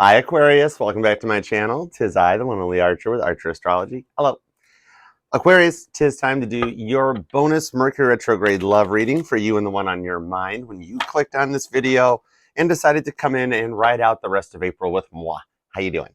Hi Aquarius, welcome back to my channel. Tis I, the one only Archer with Archer Astrology. Hello. Aquarius, tis time to do your bonus Mercury retrograde love reading for you and the one on your mind when you clicked on this video and decided to come in and ride out the rest of April with moi. How you doing?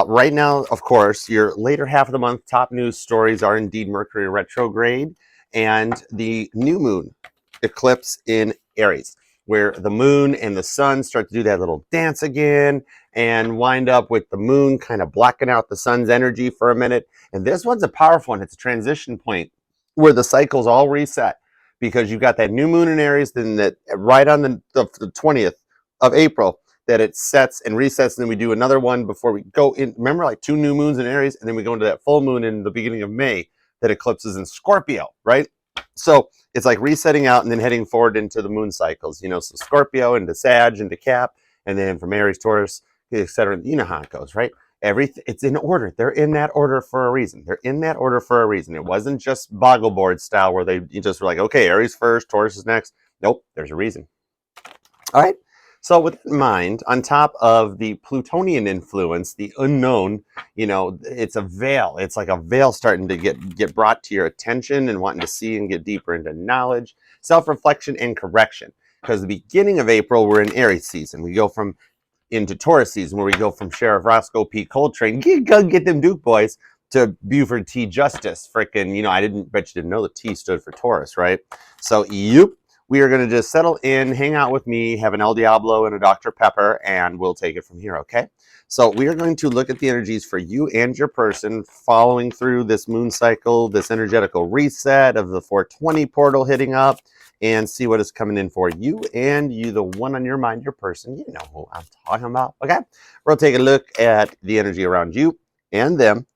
Right now, of course, your later half of the month top news stories are indeed Mercury retrograde and the new moon eclipse in Aries, where the moon and the sun start to do that little dance again and wind up with the moon kind of blocking out the sun's energy for a minute. And this one's a powerful one. It's a transition point where the cycles all reset because you've got that new moon in Aries, then that right on the 20th of April that it sets and resets, and then we do another one before we go in. Remember, like 2 new moons in Aries, and then we go into that full moon in the beginning of May that eclipses in Scorpio, right? So it's like resetting out and then heading forward into the moon cycles, so Scorpio into Sag into Cap, and then from Aries, Taurus, etc. You know how it goes, right? Everything, it's in order. They're in that order for a reason. They're in that order for a reason. It wasn't just boggleboard style where you just were like, okay, Aries first, Taurus is next. Nope, there's a reason. All right. So with that in mind, on top of the Plutonian influence, the unknown, it's a veil. It's like a veil starting to get brought to your attention and wanting to see and get deeper into knowledge, self-reflection, and correction. Because the beginning of April, we're in Aries season. We go into Taurus season, where we go from Sheriff Roscoe P. Coltrane, get them Duke boys, to Buford T. Justice. Frickin', I bet you didn't know the T stood for Taurus, right? So, we are going to just settle in, hang out with me, have an El Diablo and a Dr. Pepper, and we'll take it from here, okay? So we are going to look at the energies for you and your person following through this moon cycle, this energetical reset of the 420 portal hitting up, and see what is coming in for you and you, the one on your mind, your person. You know who I'm talking about, okay? We'll take a look at the energy around you and them.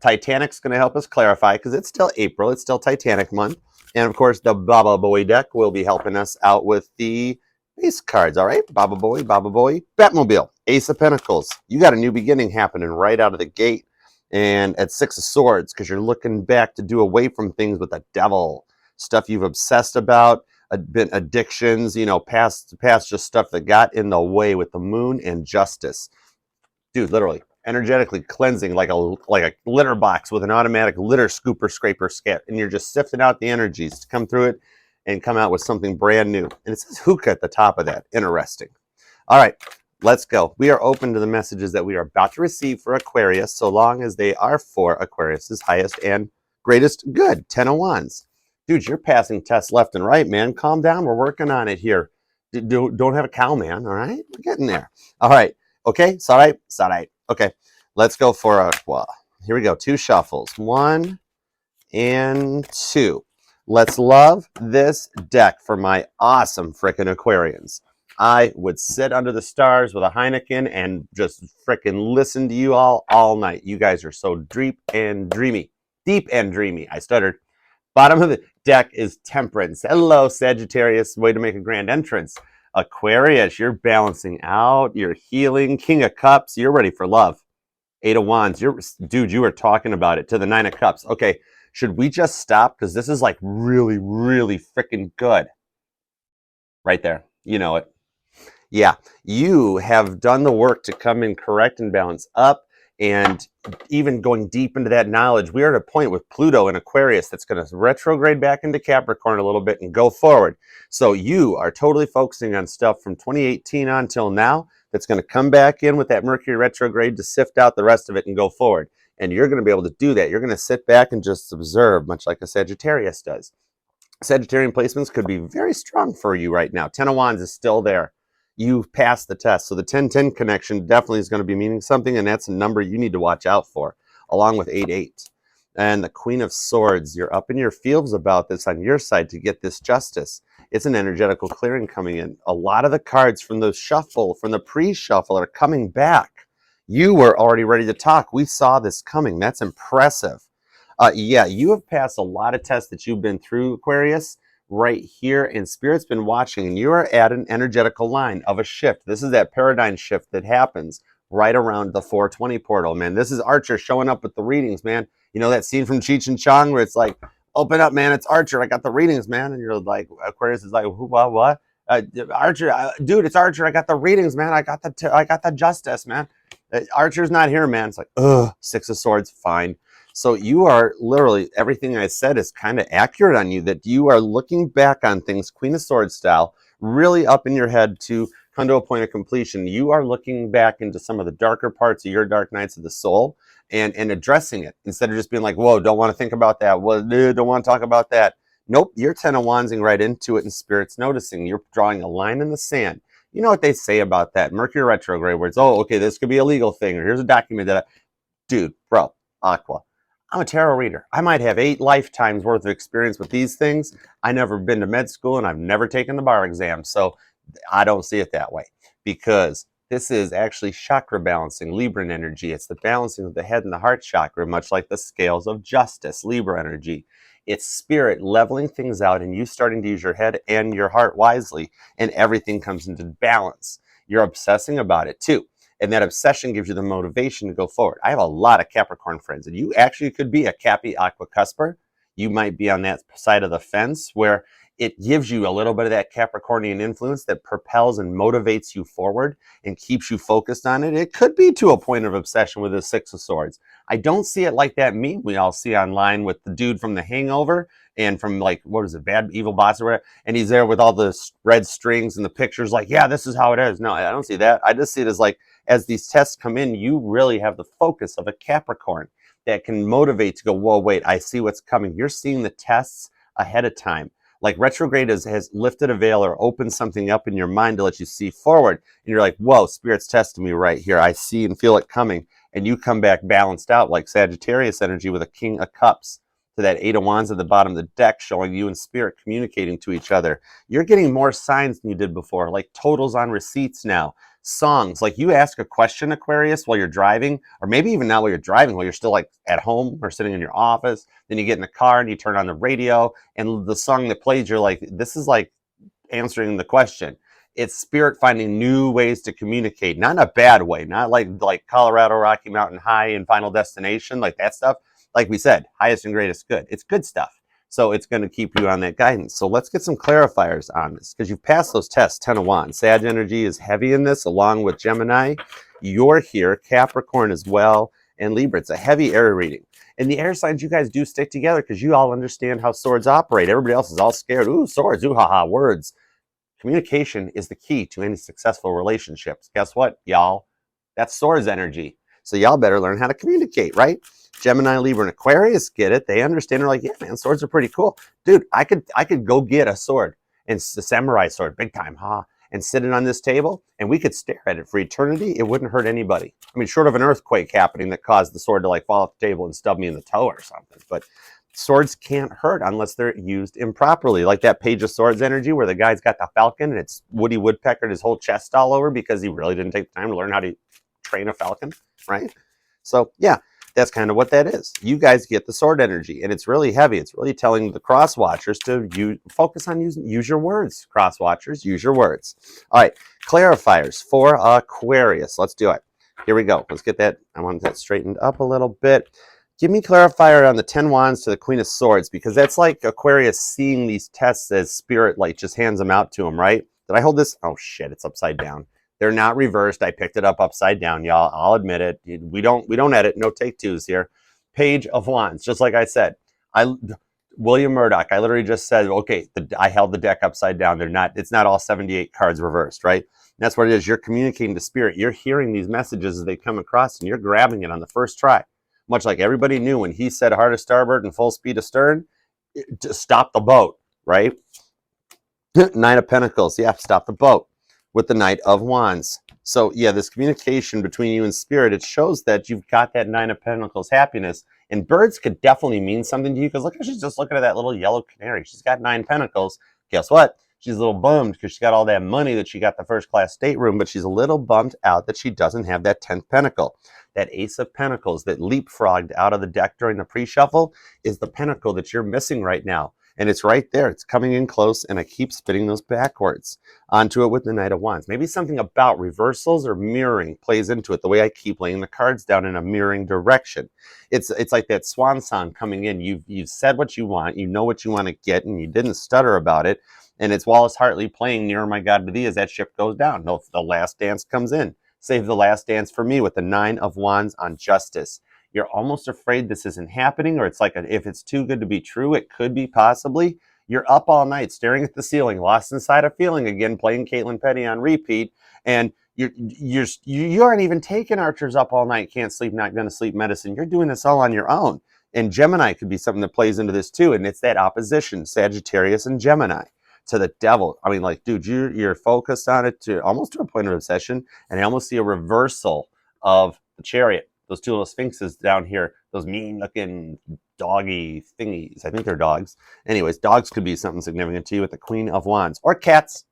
Titanic's going to help us clarify because it's still April. It's still Titanic month. And of course, the Baba Boy deck will be helping us out with the base cards. All right, Baba Boy, Batmobile, Ace of Pentacles. You got a new beginning happening right out of the gate. And at 6 of Swords, because you're looking back to do away from things with the devil. Stuff you've obsessed about, been addictions, past just stuff that got in the way with the moon and Justice. Dude, literally. Energetically cleansing like a litter box with an automatic litter scraper scat, and you're just sifting out the energies to come through it and come out with something brand new. And it says hookah at the top of that. Interesting. All right, let's go. We are open to the messages that we are about to receive for Aquarius, so long as they are for Aquarius's highest and greatest good. 10 of Wands. Dude, you're passing tests left and right, man. Calm down. We're working on it here. Don't have a cow, man. All right, we're getting there. All right. Okay, it's all right. It's all right. Okay, let's go for here we go. 2 shuffles. 1 and 2. Let's love this deck for my awesome frickin' Aquarians. I would sit under the stars with a Heineken and just frickin' listen to you all night. You guys are so deep and dreamy. Deep and dreamy. I stuttered. Bottom of the deck is Temperance. Hello, Sagittarius. Way to make a grand entrance. Aquarius, you're balancing out. You're healing. King of Cups, you're ready for love. 8 of Wands, dude, you were talking about it. To the 9 of Cups. Okay, should we just stop? Because this is like really, really freaking good. Right there. You know it. Yeah, you have done the work to come in correct and balance up. And even going deep into that knowledge, we are at a point with Pluto in Aquarius that's going to retrograde back into Capricorn a little bit and go forward. So you are totally focusing on stuff from 2018 on till now that's going to come back in with that Mercury retrograde to sift out the rest of it and go forward. And you're going to be able to do that. You're going to sit back and just observe, much like a Sagittarius does. Sagittarian placements could be very strong for you right now. 10 of Wands is still there. You've passed the test. So the 10-10 connection definitely is going to be meaning something, and that's a number you need to watch out for, along with 8-8. And the Queen of Swords, you're up in your feels about this on your side to get this justice. It's an energetical clearing coming in. A lot of the cards from the shuffle, from the pre-shuffle, are coming back. You were already ready to talk. We saw this coming. That's impressive. Yeah, you have passed a lot of tests that you've been through, Aquarius, right here, and Spirit's been watching, and you are at an energetical line of a shift. This is that paradigm shift that happens right around the 420 portal, man. This is Archer showing up with the readings, man. You know that scene from Cheech and Chong where it's like, open up, man, it's Archer, I got the readings, man. And you're like, Aquarius is like, what? Archer, dude, it's Archer. I got the readings, man. I got the justice, man. Archer's not here, man. It's like, ugh, Six of Swords, fine. So you are literally, everything I said is kind of accurate on you, that you are looking back on things, Queen of Swords style, really up in your head to come to a point of completion. You are looking back into some of the darker parts of your dark nights of the soul and addressing it instead of just being like, whoa, don't want to think about that. Well, don't want to talk about that. Nope, you're 10 of wandsing right into it and Spirit's noticing. You're drawing a line in the sand. You know what they say about that? Mercury retrograde, where it's, oh, okay, this could be a legal thing, or here's a document that dude, bro, Aqua, I'm a tarot reader. I might have 8 lifetimes worth of experience with these things. I've never been to med school and I've never taken the bar exam. So I don't see it that way, because this is actually chakra balancing, Libran energy. It's the balancing of the head and the heart chakra, much like the scales of justice, Libra energy. It's Spirit leveling things out and you starting to use your head and your heart wisely, and everything comes into balance. You're obsessing about it too. And that obsession gives you the motivation to go forward. I have a lot of Capricorn friends, and you actually could be a Cappy Aqua Cusper. You might be on that side of the fence where it gives you a little bit of that Capricornian influence that propels and motivates you forward and keeps you focused on it. It could be to a point of obsession with the Six of Swords. I don't see it like that meme we all see online with the dude from The Hangover and from, like, what is it, Bad Evil Boss or whatever, and he's there with all the red strings and the pictures like, yeah, this is how it is. No, I don't see that. I just see it as like, as these tests come in, you really have the focus of a Capricorn that can motivate to go, whoa, wait, I see what's coming. You're seeing the tests ahead of time. Like retrograde has lifted a veil or opened something up in your mind to let you see forward. And you're like, whoa, Spirit's testing me right here. I see and feel it coming. And you come back balanced out like Sagittarius energy with a King of Cups to that 8 of Wands at the bottom of the deck, showing you and Spirit communicating to each other. You're getting more signs than you did before, like totals on receipts now. Songs, like you ask a question, Aquarius, while you're driving, or maybe even not while you're driving, while you're still like at home or sitting in your office, then you get in the car and you turn on the radio and the song that plays, you're like, this is like answering the question. It's Spirit finding new ways to communicate, not in a bad way, not like Colorado Rocky Mountain High and Final Destination, like that stuff. Like we said, highest and greatest good. It's good stuff. So it's going to keep you on that guidance. So let's get some clarifiers on this, because you've passed those tests. 10 of Wands. Sag energy is heavy in this, along with Gemini. You're here, Capricorn as well, and Libra. It's a heavy air reading. And the air signs, you guys do stick together because you all understand how swords operate. Everybody else is all scared. Ooh, swords, ooh, ha, words. Communication is the key to any successful relationships. Guess what, y'all? That's swords energy. So y'all better learn how to communicate, right? Gemini, Libra, and Aquarius get it. They understand. They're like, yeah, man, swords are pretty cool. Dude, I could go get a sword, and the samurai sword, big time, and sit it on this table, and we could stare at it for eternity. It wouldn't hurt anybody. I mean, short of an earthquake happening that caused the sword to like fall off the table and stub me in the toe or something. But swords can't hurt unless they're used improperly. Like that Page of Swords energy where the guy's got the falcon and it's Woody Woodpecker his whole chest all over because he really didn't take the time to learn how to train a falcon, right? So yeah, that's kind of what that is. You guys get the sword energy, and it's really heavy. It's really telling the cross watchers to focus on use your words. Cross watchers, use your words. All right, clarifiers for Aquarius. Let's do it. Here we go. Let's get that. I want that straightened up a little bit. Give me clarifier on the 10 Wands to the Queen of Swords, because that's like Aquarius seeing these tests as Spirit like just hands them out to him, right? Did I hold this? Oh shit, it's upside down. They're not reversed. I picked it up upside down, y'all. I'll admit it. We don't edit. No take twos here. Page of Wands, just like I said. William Murdoch. I literally just said, okay, I held the deck upside down. It's not all 78 cards reversed, right? And that's what it is. You're communicating to Spirit. You're hearing these messages as they come across, and you're grabbing it on the first try. Much like everybody knew when he said hard to starboard and full speed astern, to stop the boat, right? Nine of Pentacles. Yeah, stop the boat. With the Knight of Wands. So yeah, this communication between you and Spirit, it shows that you've got that 9 of Pentacles happiness. And birds could definitely mean something to you, because look, she's just looking at that little yellow canary. She's got 9 Pentacles. Guess what? She's a little bummed because she got all that money that she got the first class stateroom, but she's a little bummed out that she doesn't have that 10th Pentacle. That Ace of Pentacles that leapfrogged out of the deck during the pre-shuffle is the pentacle that you're missing right now. And it's right there. It's coming in close, and I keep spinning those backwards onto it with the Knight of Wands. Maybe something about reversals or mirroring plays into it, the way I keep laying the cards down in a mirroring direction. It's like that swan song coming in. You've said what you want, you know what you want to get, and you didn't stutter about it. And it's Wallace Hartley playing Nearer My God to Thee as that ship goes down. No, the last dance comes in. Save the last dance for me with the Nine of Wands on Justice. You're almost afraid this isn't happening, or it's like if it's too good to be true, it could be possibly. You're up all night staring at the ceiling, lost inside a feeling again, playing Caitlin Petty on repeat, and you aren't even taking Archer's up all night, can't sleep, not going to sleep medicine. You're doing this all on your own. And Gemini could be something that plays into this too, and it's that opposition, Sagittarius and Gemini, to the devil. I mean, like, dude, you're focused on it to almost to a point of obsession, and I almost see a reversal of the Chariot. Those two little sphinxes down here, those mean-looking doggy thingies. I think they're dogs. Anyways, dogs could be something significant to you with the Queen of Wands. Or cats.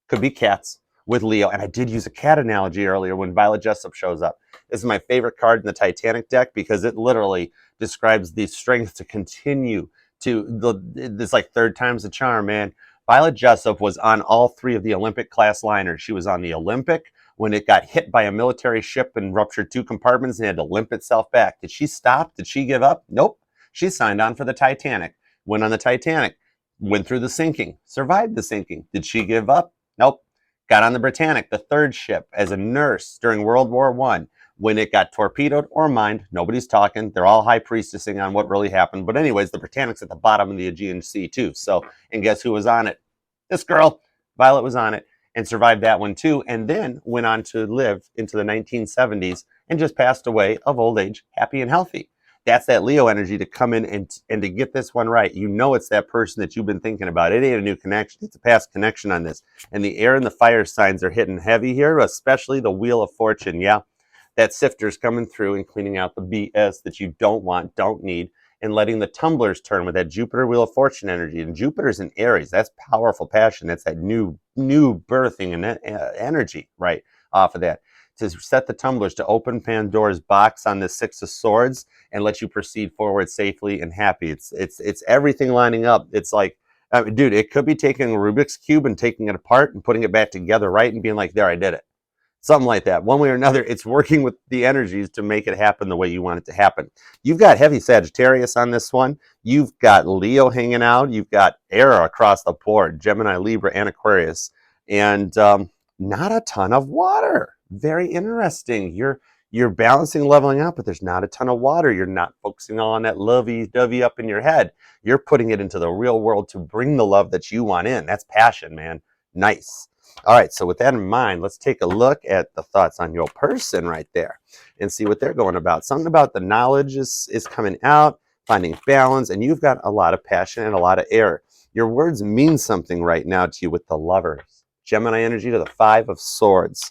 Could be cats with Leo. And I did use a cat analogy earlier when Violet Jessup shows up. This is my favorite card in the Titanic deck because it literally describes the strength to continue to this like third time's the charm, man. Violet Jessup was on all three of the Olympic class liners. She was on the Olympic when it got hit by a military ship and ruptured two compartments and had to limp itself back. Did she stop? Did she give up? Nope. She signed on for the Titanic. Went on the Titanic. Went through the sinking. Survived the sinking. Did she give up? Nope. Got on the Britannic, the third ship, as a nurse during World War I. When it got torpedoed or mined, nobody's talking. They're all high priestessing on what really happened. But anyways, the Britannic's at the bottom of the Aegean Sea too. So, and guess who was on it? This girl. Violet was on it and survived that one too, and then went on to live into the 1970s and just passed away of old age, happy and healthy. That's that Leo energy to come in and to get this one right. You know it's that person that you've been thinking about. It ain't a new connection. It's a past connection on this. And the air and the fire signs are hitting heavy here, especially the Wheel of Fortune. Yeah, that sifter's coming through and cleaning out the BS that you don't want, don't need, and letting the tumblers turn with that Jupiter Wheel of Fortune energy. And Jupiter's in Aries. That's powerful passion. That's that new birthing and energy right off of that. To set the tumblers, to open Pandora's box on the Six of Swords and let you proceed forward safely and happy. It's everything lining up. It's like, dude, it could be taking a Rubik's Cube and taking it apart and putting it back together right and being like, there, I did it. Something like that. One way or another, it's working with the energies to make it happen the way you want it to happen. You've got heavy Sagittarius on this one. You've got Leo hanging out. You've got air across the board, Gemini, Libra, and Aquarius. And not a ton of water. Very interesting. You're balancing, leveling out, but there's not a ton of water. You're not focusing on that lovey-dovey up in your head. You're putting it into the real world to bring the love that you want in. That's passion, man. Nice. All right, so with that in mind, let's take a look at the thoughts on your person right there and see what they're going about. Something about the knowledge is coming out, finding balance, and you've got a lot of passion and a lot of air. Your words mean something right now to you with the Lovers. Gemini energy to the Five of Swords.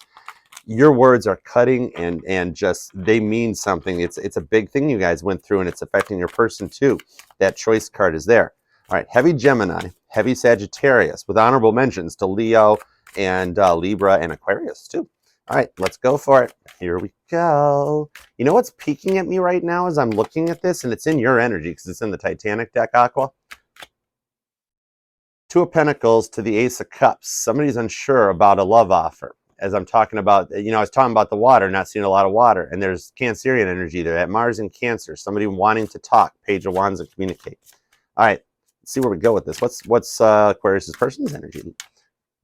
Your words are cutting and just, they mean something. It's a big thing you guys went through, and it's affecting your person too. That choice card is there. All right, heavy Gemini, heavy Sagittarius, with honorable mentions to Leo and Libra and Aquarius too. All right, let's go for it. Here we go. You know what's peeking at me right now as I'm looking at this, and it's in your energy because it's in the Titanic deck, Aqua. Two of Pentacles to the Ace of Cups. Somebody's unsure about a love offer. As I'm talking about, I was talking about the water, not seeing a lot of water, and there's Cancerian energy there at Mars and Cancer. Somebody wanting to talk, Page of Wands, and communicate. All right, let's see where we go with this. What's Aquarius's person's energy?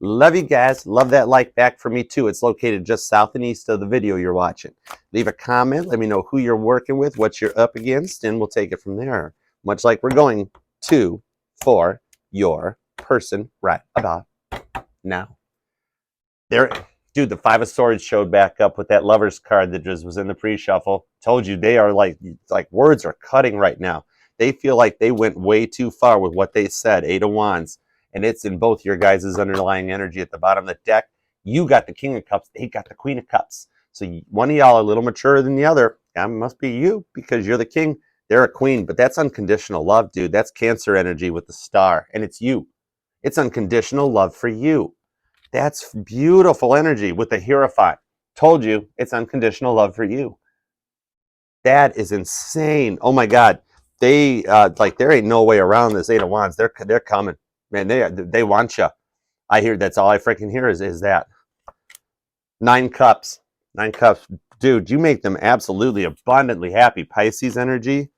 Love you guys. Love that like back for me too. It's located just south and east of the video you're watching. Leave a comment. Let me know who you're working with, what you're up against, and we'll take it from there. Much like we're going to for your person right about now. There, dude, the Five of Swords showed back up with that Lovers card that just was in the pre-shuffle. Told you they are like words are cutting right now. They feel like they went way too far with what they said. Eight of Wands. And it's in both your guys' underlying energy at the bottom of the deck. You got the King of Cups. They got the Queen of Cups. So one of y'all a little maturer than the other. That must be you because you're the king. They're a queen. But that's unconditional love, dude. That's Cancer energy with the star. And it's you. It's unconditional love for you. That's beautiful energy with the Hierophant. Told you it's unconditional love for you. That is insane. Oh my God. they like there ain't no way around this Eight of Wands. They're coming, man. They want you. I hear that's all I freaking hear is that Nine Cups, Nine Cups, dude. You make them absolutely abundantly happy. Pisces energy,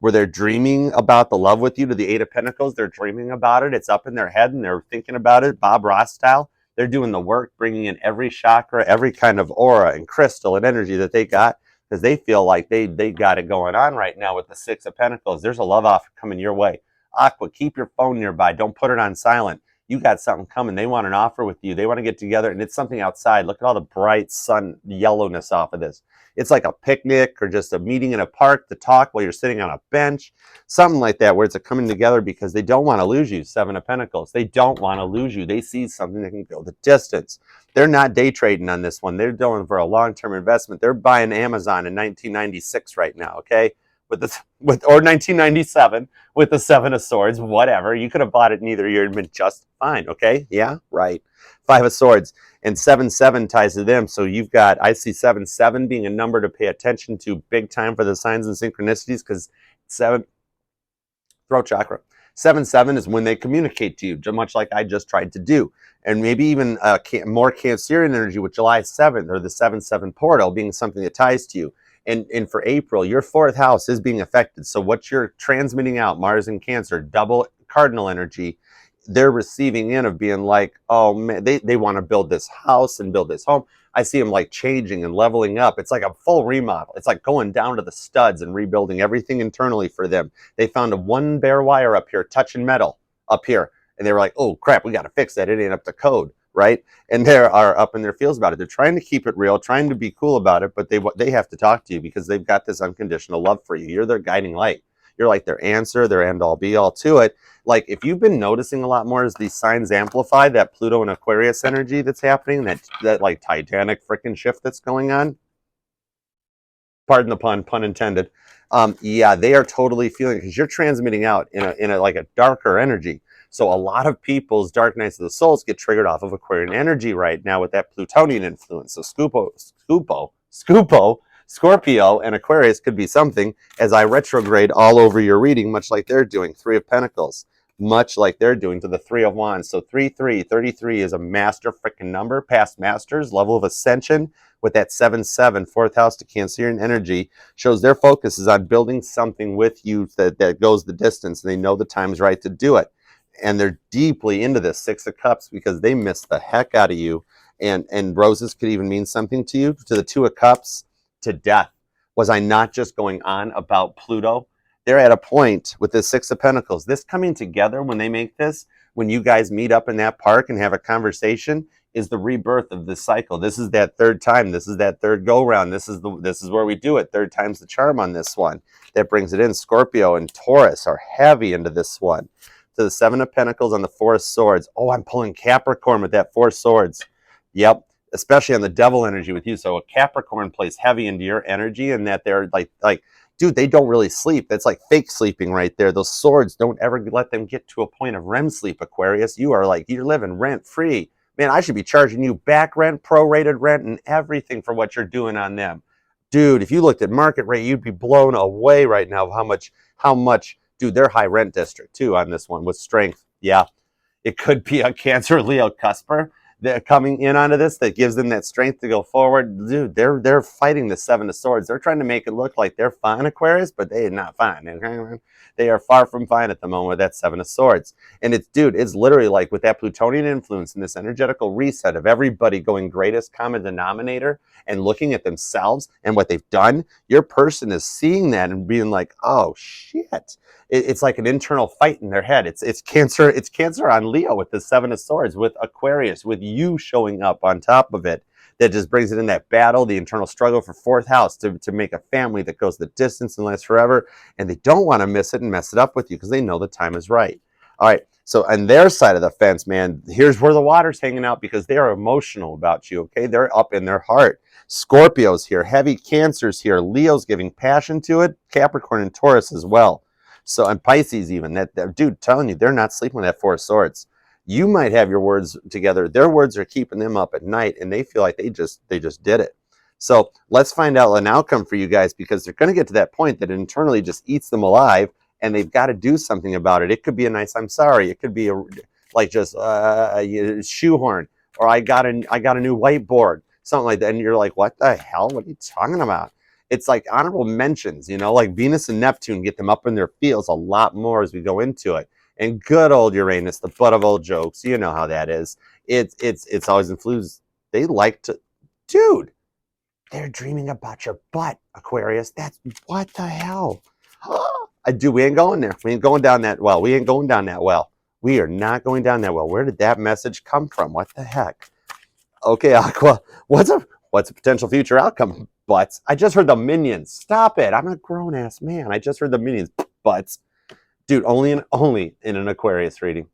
where they're dreaming about the love with you, to the Eight of Pentacles. They're dreaming about it. It's up in their head and they're thinking about it. Bob Ross style. They're doing the work, bringing in every chakra, every kind of aura and crystal and energy that they got, because they feel like they got it going on right now with the Six of Pentacles. There's a love offer coming your way. Aqua, keep your phone nearby. Don't put it on silent. You got something coming. They want an offer with you. They want to get together, and it's something outside. Look at all the bright sun yellowness off of this. It's like a picnic or just a meeting in a park to talk while you're sitting on a bench, something like that, where it's a coming together because they don't want to lose you. Seven of Pentacles. They don't want to lose you. They see something that can go the distance. They're not day trading on this one. They're going for a long-term investment. They're buying Amazon in 1996 right now, okay? Or 1997 with the Seven of Swords, whatever. You could have bought it in either year and been just fine, okay? Yeah, right. Five of Swords. And 7-7 ties to them. So you've got, I see 7-7 being a number to pay attention to big time for the signs and synchronicities, because 7, throat chakra. 7-7 is when they communicate to you, much like I just tried to do. And maybe even more Cancerian energy with July 7th, or the 7-7 portal being something that ties to you. And for April, your fourth house is being affected. So what you're transmitting out, Mars and Cancer, double cardinal energy, they're receiving in of being like, oh man, they want to build this house and build this home. I see them like changing and leveling up. It's like a full remodel. It's like going down to the studs and rebuilding everything internally for them. They found a one bare wire up here, touching metal up here. And they were like, oh crap, we got to fix that. It ain't up to code, right? And they are up in their feels about it. They're trying to keep it real, trying to be cool about it, but they have to talk to you because they've got this unconditional love for you. You're their guiding light. You're like their answer, their end all be all to it. Like if you've been noticing a lot more as these signs amplify that Pluto and Aquarius energy that's happening, that like Titanic freaking shift that's going on. Pardon the pun intended. Yeah, they are totally feeling, because you're transmitting out in a like a darker energy. So a lot of people's dark nights of the souls get triggered off of Aquarian energy right now with that Plutonian influence. So Scorpio and Aquarius could be something as I retrograde all over your reading, much like they're doing. Three of Pentacles, much like they're doing to the Three of Wands. So 33 is a master freaking number, past masters, level of ascension. With that 7-7, fourth house to Cancerian energy, shows their focus is on building something with you that goes the distance, and they know the time's right to do it. And they're deeply into this Six of Cups because they miss the heck out of you. And roses could even mean something to you. To the Two of Cups, to death. Was I not just going on about Pluto? They're at a point with the Six of Pentacles. This coming together when they make this, when you guys meet up in that park and have a conversation, is the rebirth of this cycle. This is that third time. This is that third go round. This is where we do it. Third time's the charm on this one. That brings it in. Scorpio and Taurus are heavy into this one. To the Seven of Pentacles on the Four of Swords. Oh, I'm pulling Capricorn with that Four of Swords. Yep. Especially on the devil energy with you. So a Capricorn plays heavy into your energy, and that they're like, dude, they don't really sleep. That's like fake sleeping right there. Those swords, don't ever let them get to a point of REM sleep, Aquarius. You are like, you're living rent free. Man, I should be charging you back rent, prorated rent, and everything for what you're doing on them. Dude, if you looked at market rate, you'd be blown away right now of how much, dude, they're high rent district too on this one with strength. Yeah, it could be a Cancer Leo cusper that coming in onto this that gives them that strength to go forward. Dude, they're fighting the Seven of Swords. They're trying to make it look like they're fine, Aquarius, but they are not fine. They are far from fine at the moment with that Seven of Swords. And it's literally like with that Plutonian influence and this energetical reset of everybody going greatest common denominator and looking at themselves and what they've done, your person is seeing that and being like, oh shit. It's like an internal fight in their head. It's Cancer on Leo with the Seven of Swords, with Aquarius, with you showing up on top of it. That just brings it in that battle, the internal struggle for fourth house to make a family that goes the distance and lasts forever. And they don't want to miss it and mess it up with you because they know the time is right. All right. So on their side of the fence, man, here's where the water's hanging out because they are emotional about you, okay? They're up in their heart. Scorpio's here, heavy Cancer's here, Leo's giving passion to it, Capricorn and Taurus as well. So, and Pisces even, that dude telling you they're not sleeping with that Four of Swords. You might have your words together. Their words are keeping them up at night, and they feel like they just did it. So let's find out an outcome for you guys, because they're going to get to that point that internally just eats them alive, and they've got to do something about it. It could be a nice "I'm sorry." It could be like just a shoehorn, or I got a new whiteboard, something like that. And you're like, what the hell? What are you talking about? It's like honorable mentions, like Venus and Neptune get them up in their feels a lot more as we go into it. And good old Uranus, the butt of old jokes, you know how that is. It's always influenced. They like to, dude. They're dreaming about your butt, Aquarius. That's what the hell. We ain't going there. We ain't going down that well. We ain't going down that well. We are not going down that well. Where did that message come from? What the heck? Okay, Aqua, what's a potential future outcome? Butts. I just heard the minions. Stop it. I'm a grown-ass man. I just heard the minions. Butts. Dude, only in an Aquarius reading.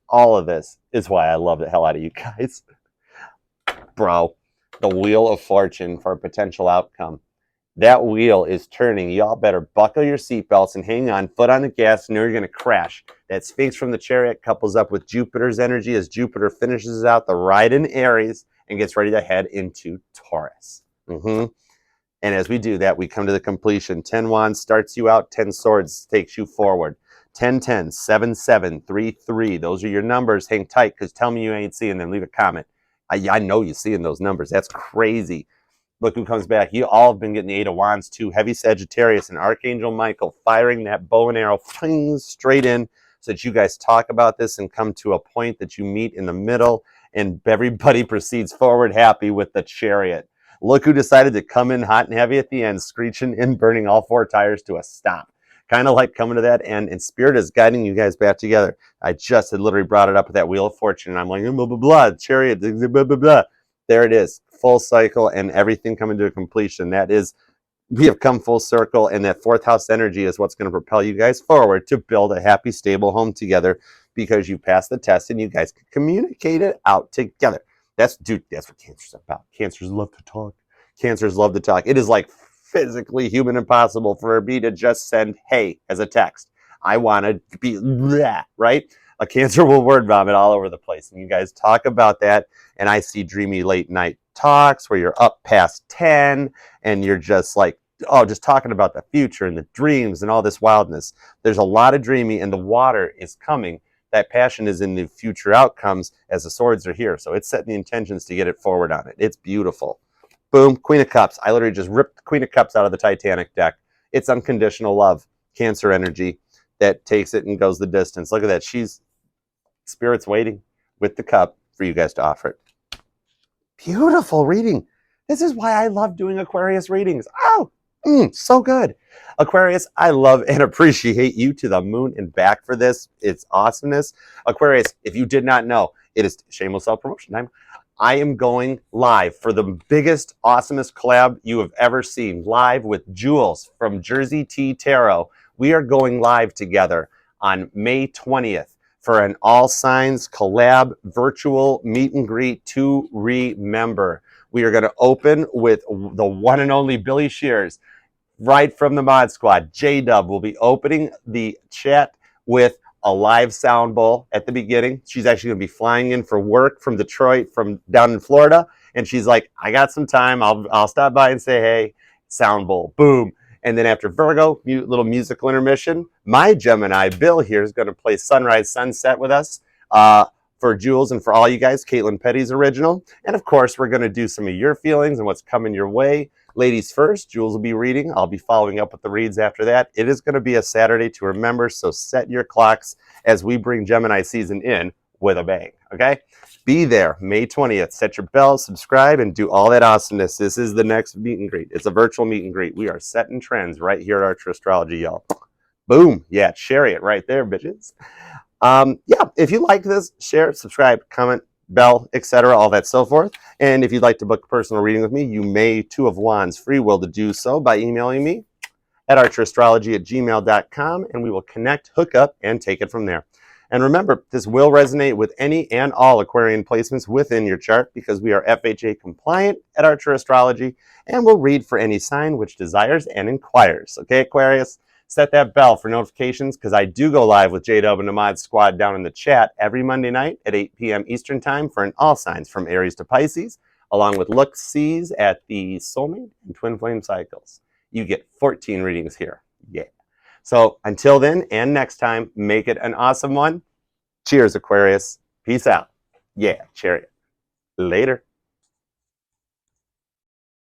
All of this is why I love the hell out of you guys. Bro, the Wheel of Fortune for a potential outcome. That wheel is turning. Y'all better buckle your seatbelts and hang on, foot on the gas, and you're going to crash. That Sphinx from the Chariot couples up with Jupiter's energy as Jupiter finishes out the ride in Aries and gets ready to head into Taurus. And as we do that, we come to the completion. 10 Wands starts you out. 10 Swords takes you forward. 10, 10, 7, 7, 3, 3. Those are your numbers. Hang tight, because tell me you ain't seeing them. Leave a comment. I know you're seeing those numbers. That's crazy. Look who comes back. You all have been getting the 8 of Wands too. Heavy Sagittarius and Archangel Michael firing that bow and arrow straight in, so that you guys talk about this and come to a point that you meet in the middle, and everybody proceeds forward happy with the Chariot. Look who decided to come in hot and heavy at the end, screeching and burning all 4 tires to a stop. Kind of like coming to that end, and Spirit is guiding you guys back together. I just had literally brought it up with that Wheel of Fortune, and I'm like, blah, blah, blah, Chariot, blah, blah, blah. There it is, full cycle and everything coming to a completion. That is, we have come full circle, and that 4th house energy is what's going to propel you guys forward to build a happy, stable home together, because you passed the test and you guys can communicate it out together. That's what Cancer's about. Cancers love to talk. Cancers love to talk. It is like physically human impossible for me to just send "hey" as a text. I want to be that, right? A Cancer will word vomit all over the place, and you guys talk about that. And I see dreamy late night talks where you're up past 10 and you're just like, just talking about the future and the dreams and all this wildness. There's a lot of dreamy, and the water is coming. That passion is in the future outcomes as the Swords are here. So it's setting the intentions to get it forward on it. It's beautiful. Boom, Queen of Cups. I literally just ripped the Queen of Cups out of the Titanic deck. It's unconditional love, Cancer energy that takes it and goes the distance. Look at that. Spirit's waiting with the cup for you guys to offer it. Beautiful reading. This is why I love doing Aquarius readings. So good. Aquarius, I love and appreciate you to the moon and back for this. It's awesomeness. Aquarius, if you did not know, it is shameless self-promotion time. I am going live for the biggest, awesomest collab you have ever seen, live with Jules from Jersey T Tarot. We are going live together on May 20th for an all signs collab virtual meet and greet to remember. We are going to open with the one and only Billy Shears, right from the Mod Squad. J-Dub will be opening the chat with a live sound bowl at the beginning. She's actually going to be flying in for work from Detroit, from down in Florida. And she's like, I got some time. I'll stop by and say, hey, sound bowl. Boom. And then after Virgo, little musical intermission, my Gemini, Bill here, is going to play Sunrise Sunset with us for Jules and for all you guys, Caitlin Petty's original. And of course, we're going to do some of your feelings and what's coming your way. Ladies first, Jules will be reading. I'll be following up with the reads after that. It is going to be a Saturday to remember, so set your clocks as we bring Gemini season in with a bang, okay? Be there, May 20th. Set your bell, subscribe, and do all that awesomeness. This is the next meet and greet. It's a virtual meet and greet. We are setting trends right here at Archer Astrology, y'all. Boom. Yeah, Chariot right there, bitches. Yeah, if you like this, share, subscribe, comment, bell, etc., all that so forth. And if you'd like to book a personal reading with me, you may, 2 of Wands, free will to do so by emailing me at archerastrology@gmail.com, and we will connect, hook up, and take it from there. And remember, this will resonate with any and all Aquarian placements within your chart, because we are FHA compliant at Archer Astrology, and we'll read for any sign which desires and inquires. Okay, Aquarius? Set that bell for notifications, because I do go live with J-Dub and the Mod Squad down in the chat every Monday night at 8 p.m. Eastern Time for an all signs from Aries to Pisces, along with look-sees at the soulmate and twin flame cycles. You get 14 readings here. Yeah. So until then and next time, make it an awesome one. Cheers, Aquarius. Peace out. Yeah, chariot. Later.